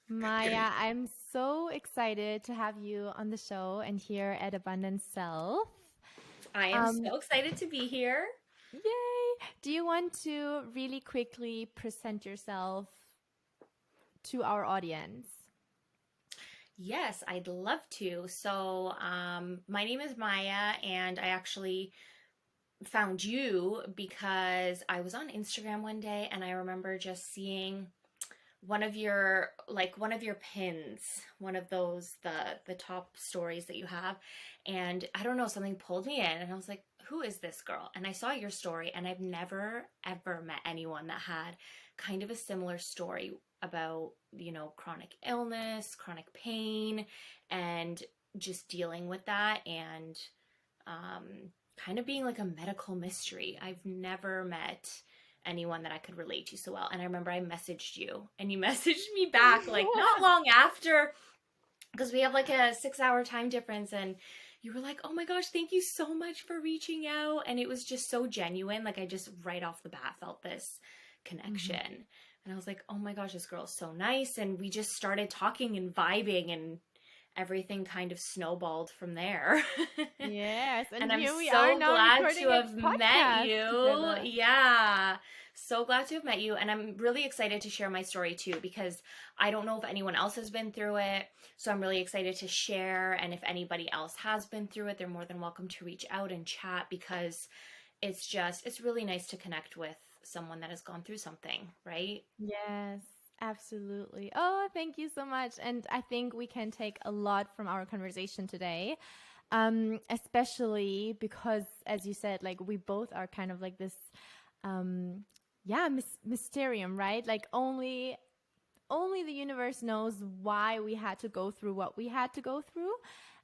Maya, I'm so excited to have you on the show and here at Abundance Self. I am Um, so excited to be here. Yay! Do you want to really quickly present yourself to our audience? Yes, I'd love to. My name is Maya, and I actually found you because I was on Instagram one day and I remember just seeing one of your pins, one of those the top stories that you have, and I don't know, something pulled me in and I was like, who is this girl? And I saw your story, and I've never ever met anyone that had kind of a similar story about, chronic illness, chronic pain, and just dealing with that, and um kind of being like a medical mystery. I've never met anyone that I could relate to so well. And I remember I messaged you and you messaged me back like not long after, because we have like a 6 hour time difference. And you were like, oh my gosh, thank you so much for reaching out. And it was just so genuine. Like I just right off the bat felt this Mhm. connection. And I was like, oh my gosh, this girl's so nice. And we just started talking and vibing, and everything kind of snowballed from there. Yes, and And I'm here we are so now glad to recording a have met podcast you. together. Yeah. So glad to have met you. And I'm really excited to share my story too, because I don't know if anyone else has been through it. So I'm really excited to share. And if anybody else has been through it, they're more than welcome to reach out and chat, because it's really nice to connect with someone that has gone through something, right? Yes, absolutely. Oh, thank you so much. And I think we can take a lot from our conversation today. Especially because, as you said, like we both are kind of like this, um, yeah, mysterium, right? Like only the universe knows why we had to go through what we had to go through.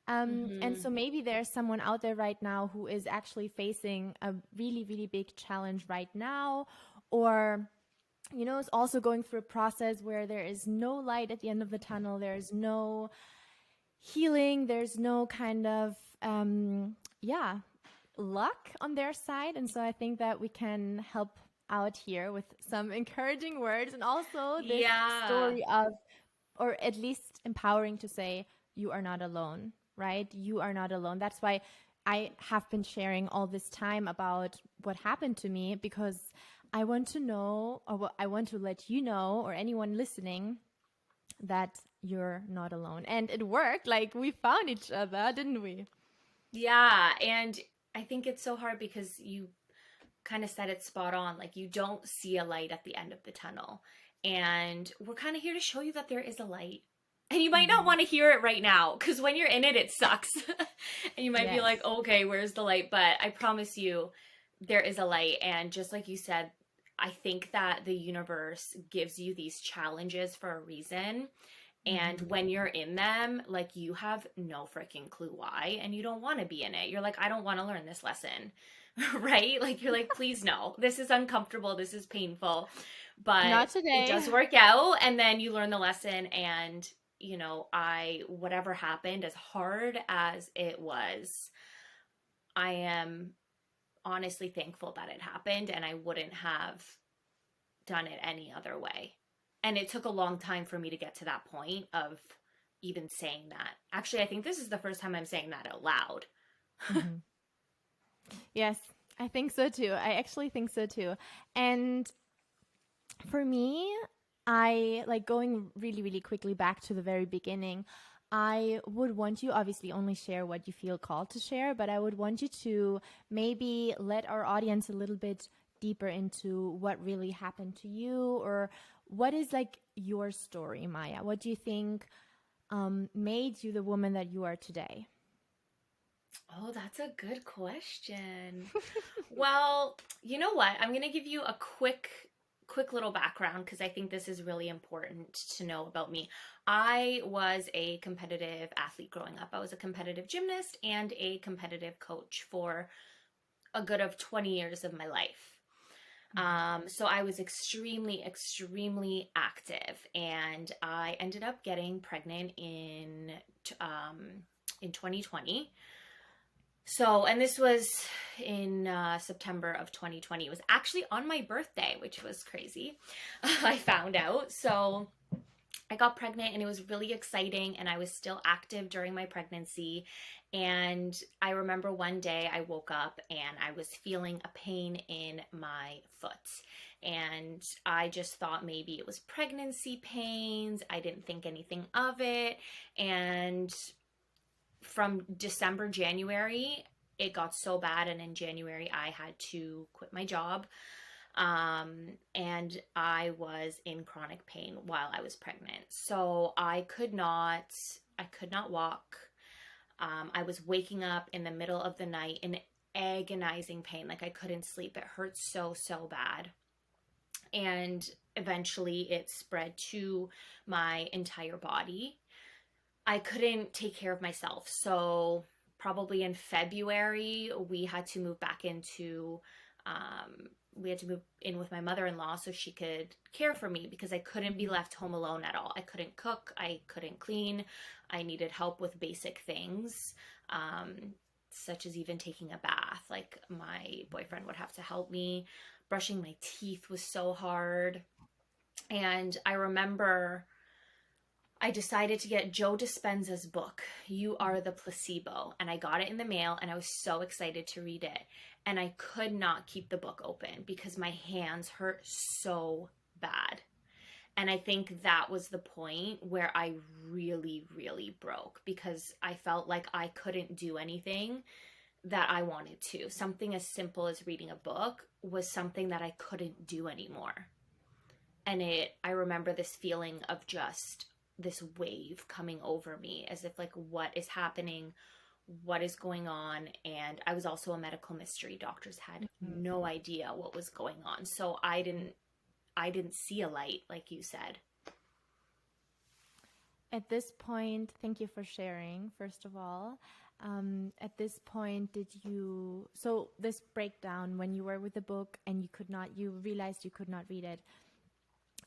And Mm-hmm. so maybe there's someone out there right now who is actually facing a really, really big challenge right now, or is also going through a process where there is no light at the end of the tunnel. There's no healing. There's no kind of, yeah, luck on their side. And so I think that we can help out here with some encouraging words and also this Yeah. story of, or at least empowering to say, you are not alone, right? You are not alone. That's why I have been sharing all this time about what happened to me, because I want to know, or I want to let you know, or anyone listening, that you're not alone. And it worked. Like we found each other, didn't we? Yeah. And I think it's so hard because you kind of said it spot on. Like, you don't see a light at the end of the tunnel. And we're kind of here to show you that there is a light. And you might not Mm-hmm. want to hear it right now, because when you're in it, it sucks. And you might be Yes. like, okay, where's the light? But I promise you, there is a light. And just like you said, I think that the universe gives you these challenges for a reason. And Mm-hmm. when you're in them, like, you have no freaking clue why, and you don't want to be in it. You're like, I don't want to learn this lesson. Right? Like, you're like, please no. This is uncomfortable. This is painful. But Not it today. does work out, and then you learn the lesson. And whatever happened, as hard as it was, I am honestly thankful that it happened, and I wouldn't have done it any other way. And it took a long time for me to get to that point of even saying that. Actually, I think this is the first time I'm saying that out loud. Mm-hmm. Yes, I think so too. I actually think so too. And for me, I like going really, really quickly back to the very beginning. I would want you obviously only share what you feel called to share, but I would want you to maybe let our audience a little bit deeper into what really happened to you, or what is like your story, Maya. What do you think made you the woman that you are today? Oh, that's a good question. Well, you know what? I'm going to give you a quick little background, because I think this is really important to know about me. I was a competitive athlete growing up. I was a competitive gymnast and a competitive coach for a good of 20 years of my life. Mhm. So I was extremely, extremely active, and I ended up getting pregnant in 2020. So, and this was in September of 2020. It was actually on my birthday, which was crazy. I found out. So I got pregnant and it was really exciting, and I was still active during my pregnancy. And I remember one day I woke up and I was feeling a pain in my foot. And I just thought maybe it was pregnancy pains. I didn't think anything of it. And from December, January, it got so bad. And in January, I had to quit my job. And I was in chronic pain while I was pregnant. So I could not walk. I was waking up in the middle of the night in agonizing pain. Like I couldn't sleep. It hurt so, so bad. And eventually it spread to my entire body. I couldn't take care of myself. So probably in February, we had to move in with my mother-in-law so she could care for me because I couldn't be left home alone at all. I couldn't cook, I couldn't clean. I needed help with basic things, such as even taking a bath. Like my boyfriend would have to help me. Brushing my teeth was so hard. And I remember I decided to get Joe Dispenza's book, You Are the Placebo, and I got it in the mail and I was so excited to read it. And I could not keep the book open because my hands hurt so bad. And I think that was the point where I really, really broke because I felt like I couldn't do anything that I wanted to. Something as simple as reading a book was something that I couldn't do anymore. And I remember this feeling of just this wave coming over me as if like what is happening, what is going on. And I was also a medical mystery. Doctors had Mhm. no idea what was going on, so I didn't see a light, like you said. At this point, thank you for sharing, first of all. At this point, so this breakdown when you were with the book and you realized you could not read it.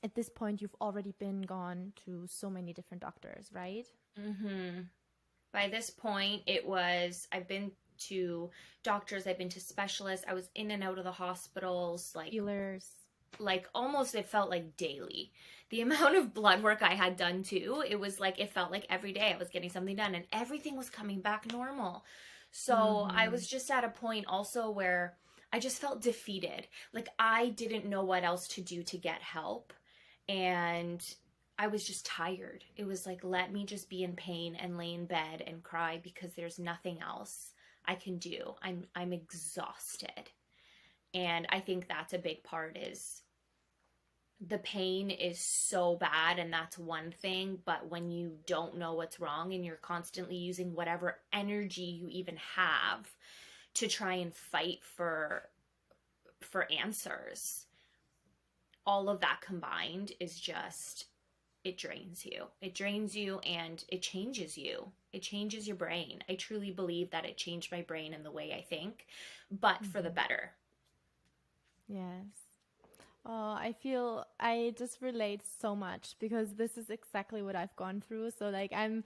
At this point, you've already been gone to so many different doctors, right? Mm-hmm. By this point, I've been to doctors, I've been to specialists, I was in and out of the hospitals, Healers. like almost it felt like daily. The amount of blood work I had done too, it was like it felt like every day I was getting something done and everything was coming back normal. So I Mm-hmm. was just at a point also where I just felt defeated. Like I didn't know what else to do to get help. And I was just tired. It was like, let me just be in pain and lay in bed and cry because there's nothing else I can do. I'm exhausted. And I think that's a big part is the pain is so bad, and that's one thing, but when you don't know what's wrong and you're constantly using whatever energy you even have to try and fight for answers, all of that combined is just it drains you. It drains you and it changes you. It changes your brain. I truly believe that it changed my brain and the way I think, but for the Mm-hmm. better. Yes. Oh, I just relate so much because this is exactly what I've gone through. So like I'm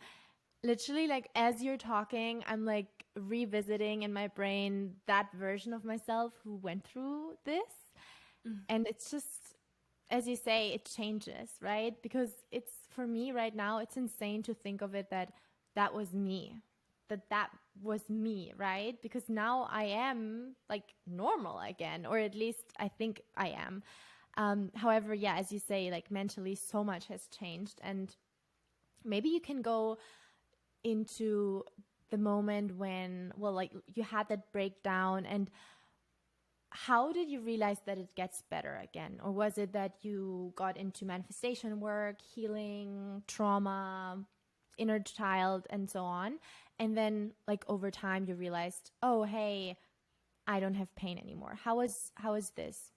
literally like as you're talking, I'm like revisiting in my brain that version of myself who went through this. And it's just as you say, it changes, right? Because it's for me right now, it's insane to think of it that that was me. That was me, right? Because now I am like normal again, or at least I think I am. However, yeah, as you say, like mentally, so much has changed, and maybe you can go into the moment when, well, like you had that breakdown, and how did you realize that it gets better again? Or was it that you got into manifestation work, healing, trauma, inner child, and so on? And then, like, over time, you realized, oh, hey, I don't have pain anymore. How is this?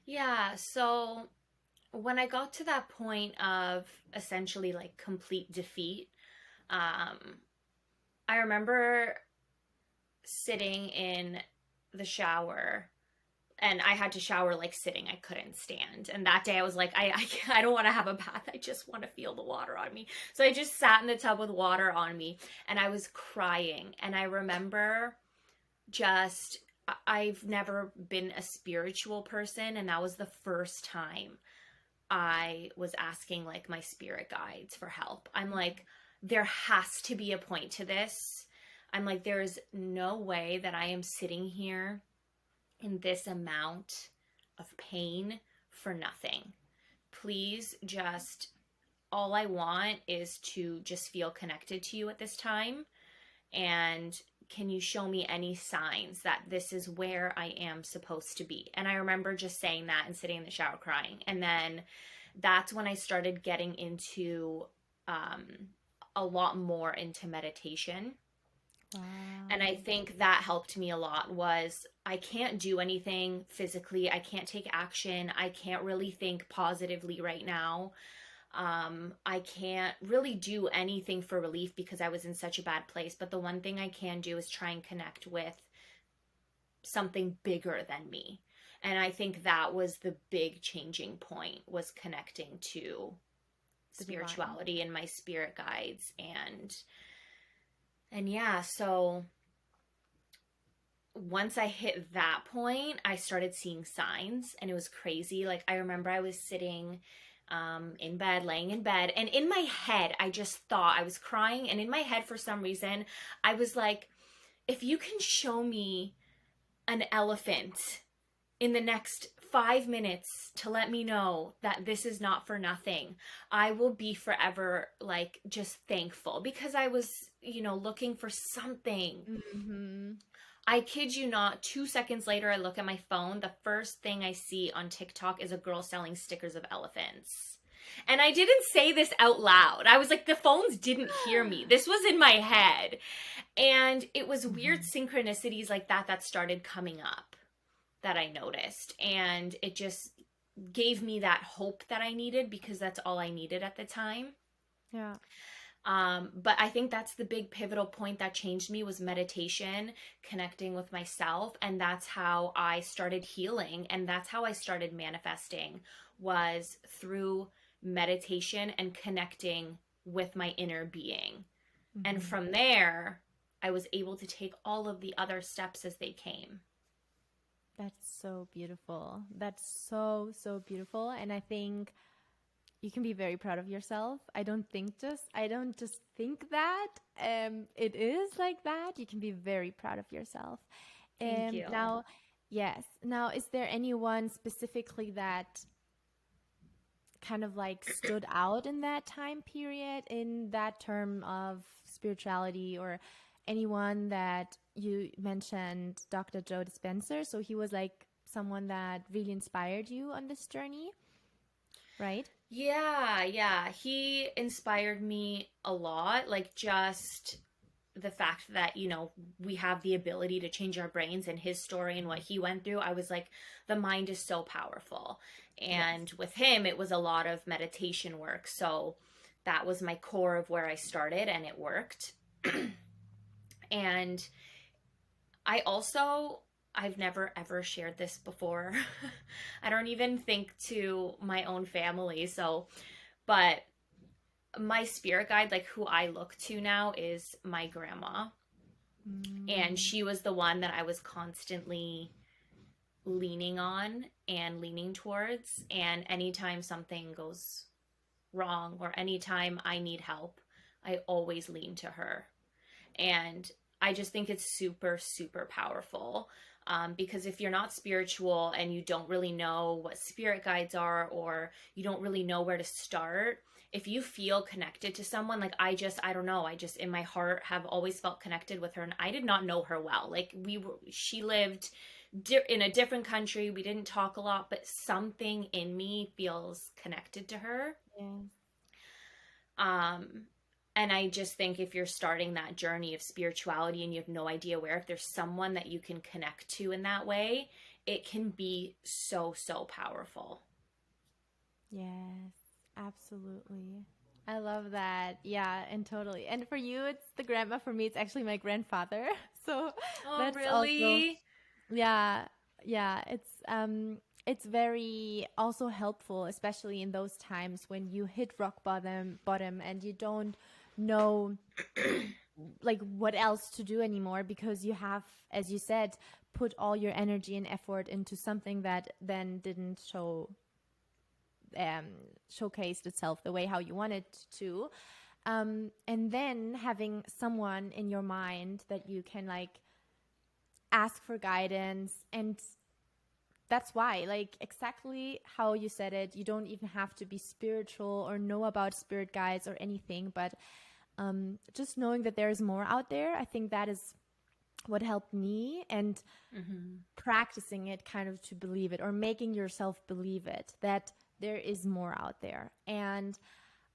Yeah, so when I got to that point of essentially like complete defeat, um, I remember sitting in the shower, and I had to shower like sitting. I couldn't stand. And that day I was like, I don't want to have a bath. I just want to feel the water on me. So I just sat in the tub with water on me and I was crying. And I remember just, I've never been a spiritual person. And that was the first time I was asking like my spirit guides for help. I'm like, there has to be a point to this. I'm like, there is no way that I am sitting here in this amount of pain for nothing. Please just, all I want is to just feel connected to you at this time. And can you show me any signs that this is where I am supposed to be? And I remember just saying that and sitting in the shower crying. And then that's when I started getting into um, a lot more into meditation. And Wow. I think that helped me a lot. Was I can't do anything physically. I can't take action. I can't really think positively right now. I can't really do anything for relief because I was in such a bad place. But the one thing I can do is try and connect with something bigger than me. And I think that was the big changing point, was connecting to The divine. spirituality and my spirit guides. And yeah, so once I hit that point, I started seeing signs, and it was crazy. Like, I remember I was sitting in bed, laying in bed, and in my head, I just thought, I was crying, and in my head, for some reason, I was like, if you can show me an elephant in the next 5 minutes to let me know that this is not for nothing, I will be forever like just thankful, because I was, looking for something. Mm-hmm. I kid you not, 2 seconds later, I look at my phone. The first thing I see on TikTok is a girl selling stickers of elephants. And I didn't say this out loud. I was like, the phones didn't hear me. This was in my head. And it was weird Mm-hmm. synchronicities like that that started coming up that I noticed. And it just gave me that hope that I needed, because that's all I needed at the time. Yeah. But I think that's the big pivotal point that changed me, was meditation, connecting with myself. And that's how I started healing. And that's how I started manifesting, was through meditation and connecting with my inner being. And Mm-hmm. from there, I was able to take all of the other steps as they came. That's so beautiful. That's so, so beautiful. And I think you can be very proud of yourself. I don't just think that. It is like that. You can be very proud of yourself. Thank you. Now, yes. Now, is there anyone specifically that kind of like stood out in that time period, in that term of spirituality, or anyone that you mentioned, Dr. Joe Dispenza? So he was like someone that really inspired you on this journey, right? Yeah, yeah. He inspired me a lot. Like, just the fact that, we have the ability to change our brains, and his story and what he went through, I was like, the mind is so powerful. Yes. And with him, it was a lot of meditation work. So that was my core of where I started, and it worked. And I also, I've never ever shared this before. I don't even think to my own family. So, but my spirit guide, like who I look to now, is my grandma. And Mm, she was the one that I was constantly leaning on and leaning towards. And anytime something goes wrong, or anytime I need help, I always lean to her. And I just think it's super, super powerful. Because if you're not spiritual and you don't really know what spirit guides are, or you don't really know where to start, if you feel connected to someone, like I don't know, I just in my heart have always felt connected with her. And I did not know her well. Like, she lived in a different country. We didn't talk a lot, but something in me feels connected to her. yes. Um, and I just think if you're starting that journey of spirituality and you have no idea where, if there's someone that you can connect to in that way, it can be so, so powerful. Yes, absolutely. I love that. Yeah, and totally. And for you, it's the grandma. For me, it's actually my grandfather. So Oh, that's also, really? yeah, yeah. It's very also helpful, especially in those times when you hit rock bottom, and you don't know like what else to do anymore, because you have, as you said, put all your energy and effort into something that then didn't show um, showcased itself the way how you want it to. And then having someone in your mind that you can like ask for guidance. And that's why, like, exactly how you said it, you don't even have to be spiritual or know about spirit guides or anything, but just knowing that there is more out there, I think that is what helped me. And Mm-hmm. practicing it kind of to believe it, or making yourself believe it, that there is more out there. And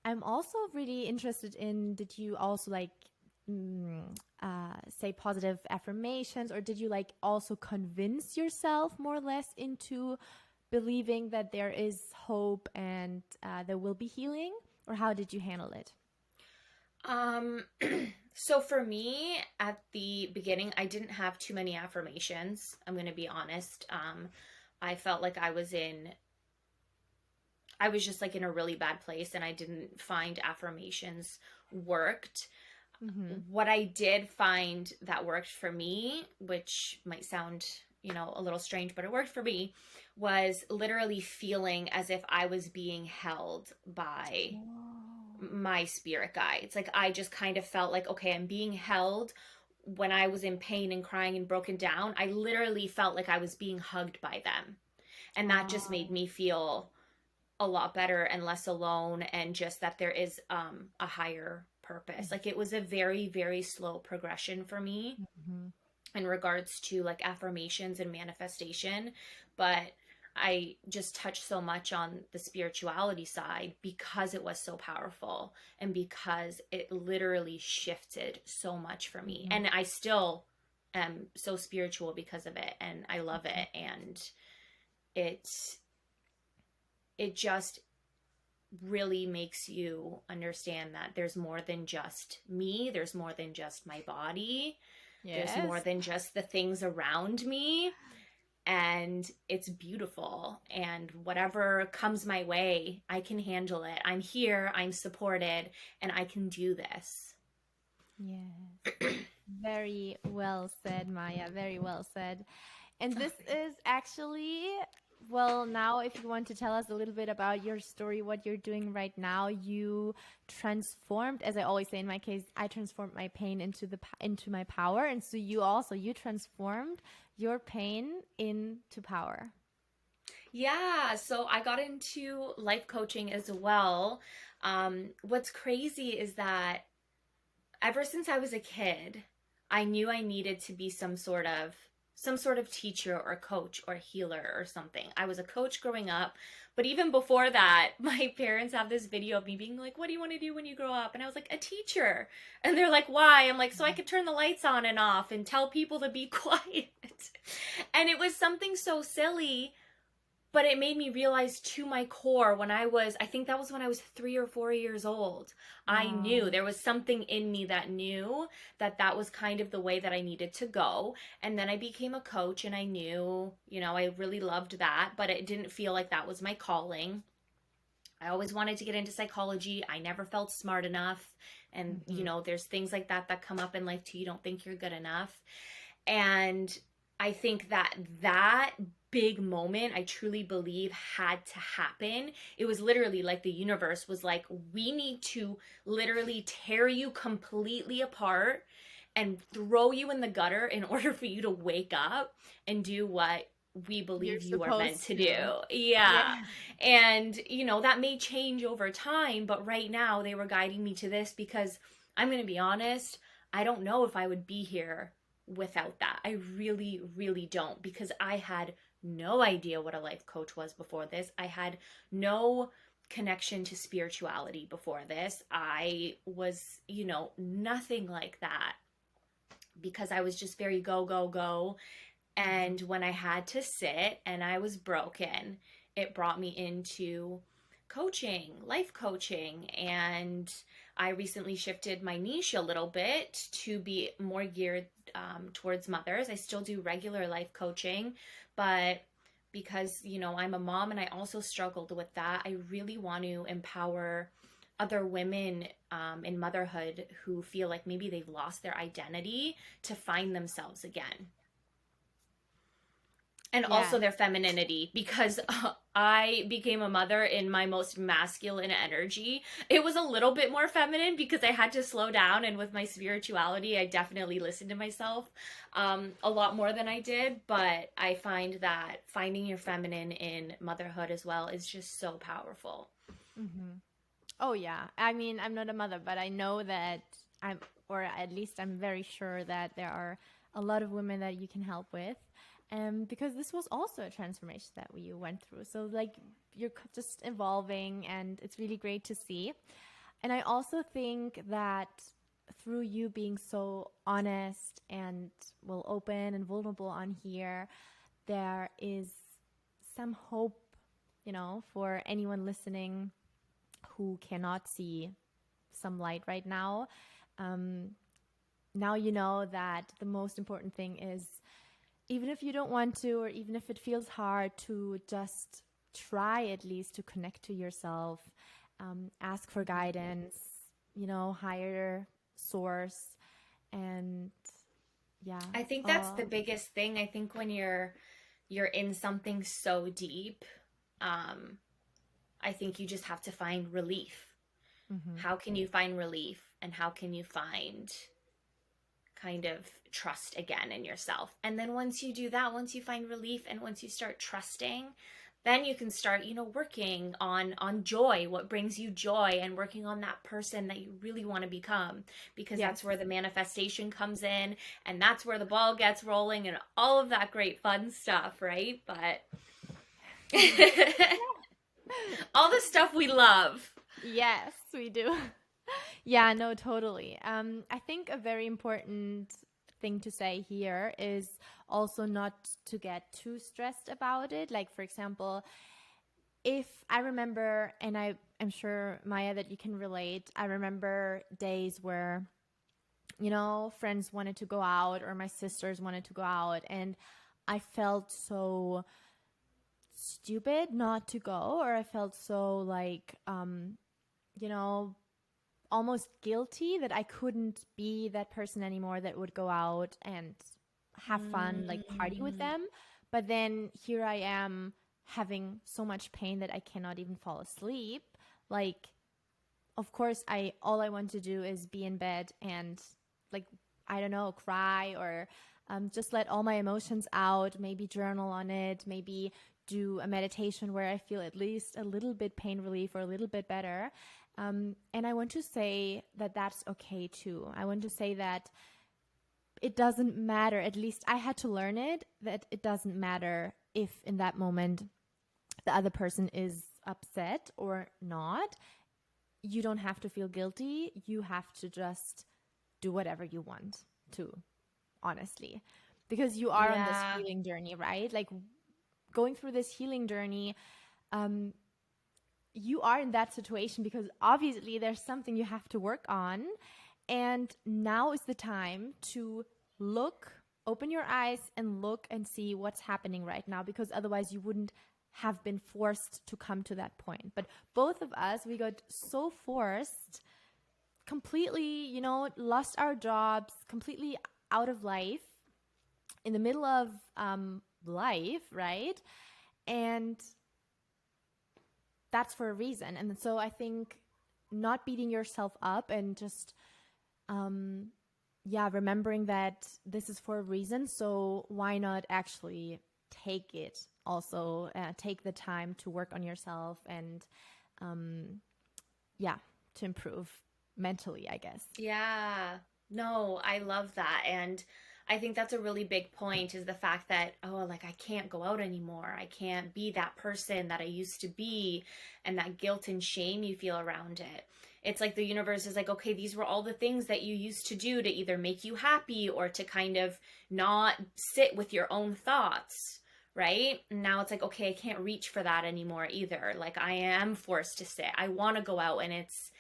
I'm also really interested in, did you also like mm, say positive affirmations, or did you like also convince yourself more or less into believing that there is hope and there will be healing, or how did you handle it? Um, so for me, at the beginning, I didn't have too many affirmations. I'm going to be honest. I felt like I was just like in a really bad place, and I didn't find affirmations worked. Mm-hmm. What I did find that worked for me, which might sound, a little strange, but it worked for me, was literally feeling as if I was being held by Whoa. my spirit guides. Like I just kind of felt like, okay, I'm being held. When I was in pain and crying and broken down, I literally felt like I was being hugged by them. And that just made Oh. me feel a lot better and less alone, and just that there is a higher purpose. Like it was a very, very slow progression for me Mm-hmm. in regards to like affirmations and manifestation, but I just touched so much on the spirituality side because it was so powerful, and because it literally shifted so much for me. Mm-hmm. And I still am so spiritual because of it, and I love it. And it it just really makes you understand that there's more than just me, there's more than just my body, there's more Yes. than just the things around me, and it's beautiful. And whatever comes my way, I can handle it. I'm here, I'm supported, and I can do this. Yes. Very well said, Maya. Very well said. And Oh, this is actually, well, now if you want to tell us a little bit about your story, what you're doing right now, you transformed, as I always say in my case, I transformed my pain into into my power, and so you transformed your pain into power. yeah, so I got into life coaching as well. What's crazy is that ever since I was a kid, I knew I needed to be some sort of teacher or coach or healer or something. I was a coach growing up, but even before that, my parents have this video of me being like, "What do you want to do when you grow up?" And I was like, "A teacher." And they're like, "Why?" I'm like, "So I could turn the lights on and off and tell people to be quiet." And it was something so silly, but it made me realize to my core when I think that was when I was 3 or 4 years old. I knew Wow. there was something in me that knew that that was kind of the way that I needed to go. And then I became a coach, and I knew, I really loved that, but it didn't feel like that was my calling. I always wanted to get into psychology. I never felt smart enough. And, Mm-hmm. there's things like that that come up in life too. You don't think you're good enough. And I think that big moment, I truly believe, had to happen. It was literally like the universe was like, we need to literally tear you completely apart and throw you in the gutter in order for you to wake up and do what we You're believe you are meant supposed to do. to. Yeah. Yeah. And, that may change over time, but right now they were guiding me to this because I'm going to be honest, I don't know if I would be here without that. I really, really don't, because I had no idea what a life coach was before this. I had no connection to spirituality before this. I was, nothing like that, because I was just very go, go, go. Mm-hmm. And when I had to sit and I was broken, it brought me into coaching, life coaching. And I recently shifted my niche a little bit to be more geared towards mothers. I still do regular life coaching, but because, I'm a mom and I also struggled with that, I really want to empower other women in motherhood who feel like maybe they've lost their identity to find themselves again. and Yeah. also their femininity, because I became a mother in my most masculine energy. It was a little bit more feminine because I had to slow down, and with my spirituality, I definitely listened to myself a lot more than I did. But I find that finding your feminine in motherhood as well is just so powerful. Mm-hmm. Oh yeah. I mean, I'm not a mother, but I know that I'm, or at least I'm very sure that there are a lot of women that you can help with. Because this was also a transformation that we went through. So like you're just evolving and it's really great to see. And I also think that through you being so honest and well open and vulnerable on here, there is some hope, for anyone listening who cannot see some light right now. Um, Now you know that the most important thing is, even if you don't want to, or even if it feels hard, to just try at least to connect to yourself, ask for guidance, higher source, and yeah. I think that's the biggest thing. I think when you're in something so deep, um, I think you just have to find relief. Mm-hmm. How can you find relief, and how can you find kind of trust again in yourself? And then once you do that, once you find relief and once you start trusting, then you can start, working on joy, what brings you joy, and working on that person that you really want to become, because Yes. that's where the manifestation comes in, and that's where the ball gets rolling and all of that great fun stuff, right? But all the stuff we love. Yes, we do. Yeah, no, totally. I think a very important thing to say here is also not to get too stressed about it. Like, for example, if I remember, and I'm sure, Maya, that you can relate, I remember days where, friends wanted to go out or my sisters wanted to go out, and I felt so stupid not to go, or I felt so like, you know, almost guilty that I couldn't be that person anymore that would go out and have fun, like party with Mm, them. But then here I am having so much pain that I cannot even fall asleep. Like, of course, I all I want to do is be in bed and, like, I don't know, cry, or just let all my emotions out. Maybe journal on it. Maybe do a meditation where I feel at least a little bit pain relief or a little bit better. And I want to say that that's okay too. I want to say that it doesn't matter. At least I had to learn it, that it doesn't matter if in that moment the other person is upset or not. You don't have to feel guilty. You have to just do whatever you want to, honestly. Because you are on this yeah. healing journey, right? Like, going through this healing journey, um, you are in that situation because obviously there's something you have to work on. And now is the time to look, open your eyes and look and see what's happening right now, because otherwise you wouldn't have been forced to come to that point. But both of us, we got so forced, completely, lost our jobs, completely out of life, in the middle of life, right? And that's for a reason. And so I think not beating yourself up and just, um, yeah, remembering that this is for a reason. So why not actually take it also, take the time to work on yourself and, yeah, to improve mentally, I guess. Yeah. No, I love that. And I think that's a really big point, is the fact that, oh, like I can't go out anymore. I can't be that person that I used to be, and that guilt and shame you feel around it. It's like the universe is like, okay, these were all the things that you used to do to either make you happy or to kind of not sit with your own thoughts, right? And now it's like, okay, I can't reach for that anymore either. Like I am forced to sit. I want to go out, and it's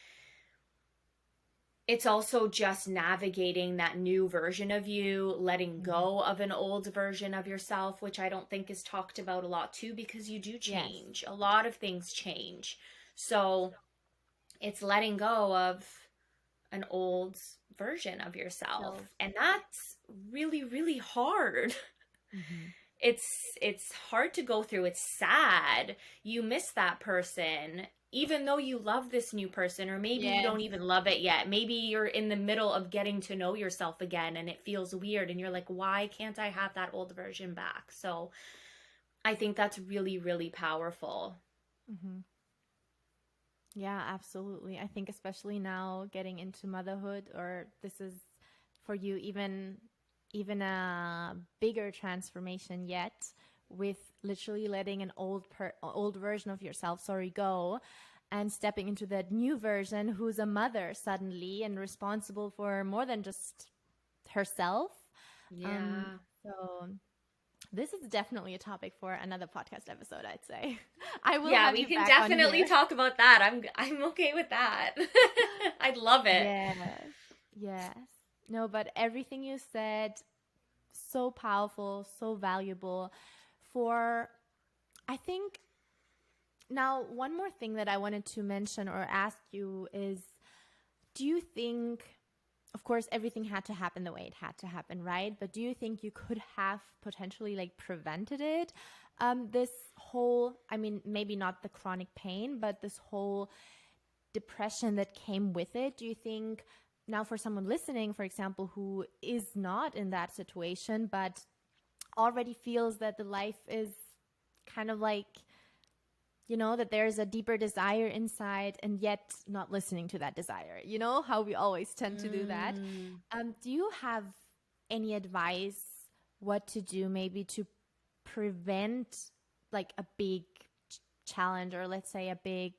also just navigating that new version of you, letting Mm-hmm. go of an old version of yourself, which I don't think is talked about a lot too, because you do Yes. change. A lot of things change. So it's letting go of an old version of yourself. So, And that's really, really hard. mm-hmm. it's hard to go through. It's sad. You miss that person even though you love this new person, or maybe you Yes. don't even love it yet. Maybe you're in the middle of getting to know yourself again and it feels weird and you're like, why can't I have that old version back? So I think that's really, really powerful. Hmm. Yeah, absolutely. I think especially now getting into motherhood, or this is for you even a bigger transformation yet, with literally letting an old version of yourself, sorry, go, and stepping into that new version who's a mother suddenly and responsible for more than just herself. Um, Yeah. so this is definitely a topic for another podcast episode, I'd say. I will Yeah, have we you can back on definitely here. talk about that. I'm okay with that. I'd love it. Yes. Yes. No, but everything you said, so powerful, so valuable for, I think, now one more thing that I wanted to mention or ask you is, do you think, of course, everything had to happen the way it had to happen, right? But do you think you could have potentially like prevented it? This whole, I mean, maybe not the chronic pain, but this whole depression that came with it. Do you think now, for someone listening, for example, who is not in that situation, but already feels that the life is kind of like, that there's a deeper desire inside and yet not listening to that desire, how we always tend to do that. Mm. Do you have any advice what to do maybe to prevent like a big challenge, or let's say a big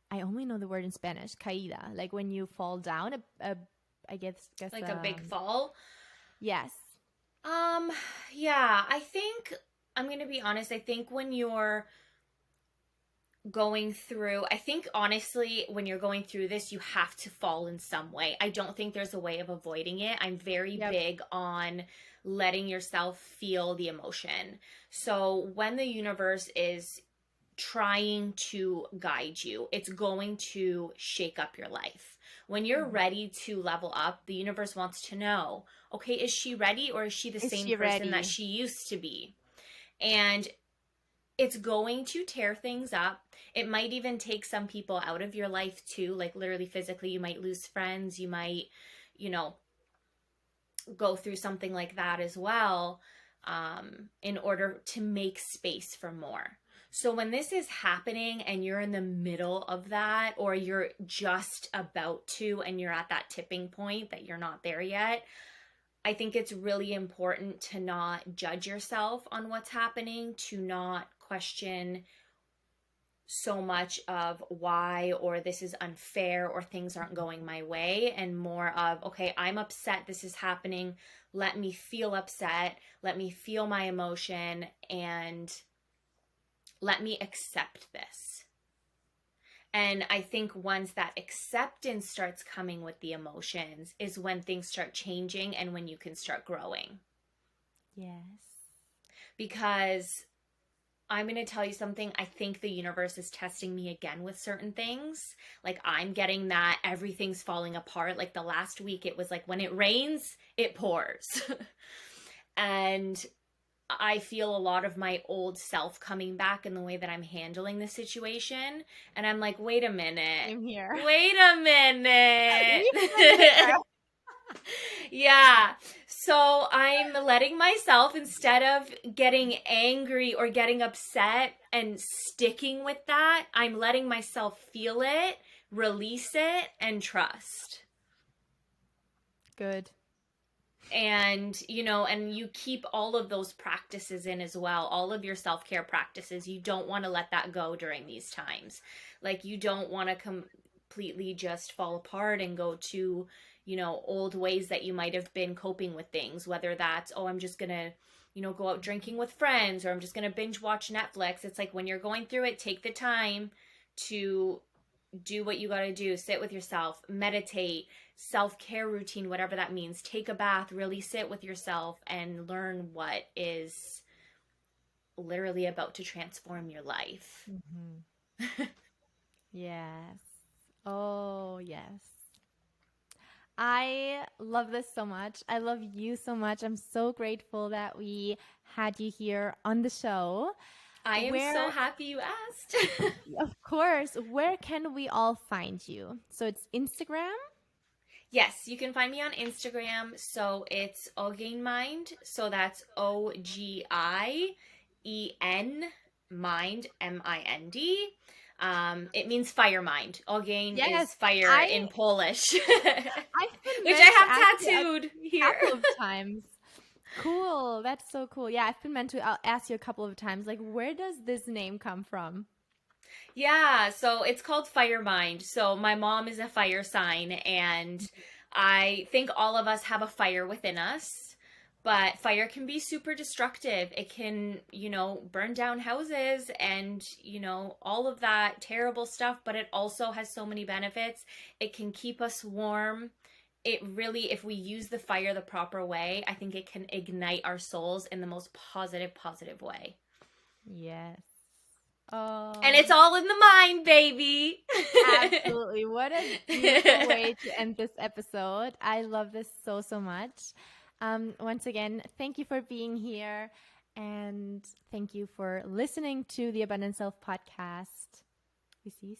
I only know the word in Spanish, caída, like when you fall down. I guess. Like a big fall. Yes. Um, yeah, I think I'm gonna be honest. I think when you're going through, I think honestly, when you're going through this, you have to fall in some way. I don't think there's a way of avoiding it. I'm very Yep. big on letting yourself feel the emotion. So when the universe is trying to guide you, it's going to shake up your life. When you're Mm-hmm. ready to level up, the universe wants to know, okay, is she ready or is she the Is same she person that ready? she used to be? And it's going to tear things up. It might even take some people out of your life too, like literally physically. You might lose friends. You might, you know, go through something like that as well, in order to make space for more. So when this is happening and you're in the middle of that, or you're just about to, and you're at that tipping point that you're not there yet, I think it's really important to not judge yourself on what's happening, to not question so much of why, or this is unfair, or things aren't going my way, and more of, okay, I'm upset, this is happening, let me feel upset, let me feel my emotion, and let me accept this. And I think once that acceptance starts coming with the emotions is when things start changing and when you can start growing. Yes. Because I'm going to tell you something. I think the universe is testing me again with certain things. Like, I'm getting that everything's falling apart. Like, the last week, it was like when it rains, it pours. And I feel a lot of my old self coming back in the way that I'm handling the situation. And I'm like, wait a minute. Same here. Wait a Even here. minute. Yeah. So I'm letting myself, instead of getting angry or getting upset and sticking with that, I'm letting myself feel it, release it, and trust. Good. And, and you keep all of those practices in as well, all of your self care practices. You don't want to let that go during these times. Like, you don't want to completely just fall apart and go to, old ways that you might have been coping with things, whether that's, oh, I'm just going to, go out drinking with friends, or I'm just going to binge watch Netflix. It's like, when you're going through it, take the time to do what you got to do, sit with yourself, meditate, self-care routine, whatever that means. Take a bath, really sit with yourself and learn what is literally about to transform your life. Hmm. Yes. Oh, yes. I love this so much. I love you so much. I'm so grateful that we had you here on the show. I am so Where, happy you asked. of course, where can we all find you? So it's Instagram. Yes, you can find me on Instagram. So it's Ogain Mind. So that's OGIEN Mind, MIND. It means fire mind. Ogain Yes, is fire I in Polish, I've been which meant to ask I you have a tattooed here. couple of times. Cool. That's so cool. Yeah, I've been meant to ask you a couple of times, like, where does this name come from? Yeah, so it's called Fire Mind. So my mom is a fire sign, and I think all of us have a fire within us. But fire can be super destructive. It can, burn down houses and, all of that terrible stuff. But it also has so many benefits. It can keep us warm. It really, if we use the fire the proper way, I think it can ignite our souls in the most positive, positive way. Yes. And Oh, it's all in the mind, baby. absolutely. What a beautiful way to end this episode. I love this so, so much. Once again, thank you for being here. And thank you for listening to the Abundant Self podcast. We see you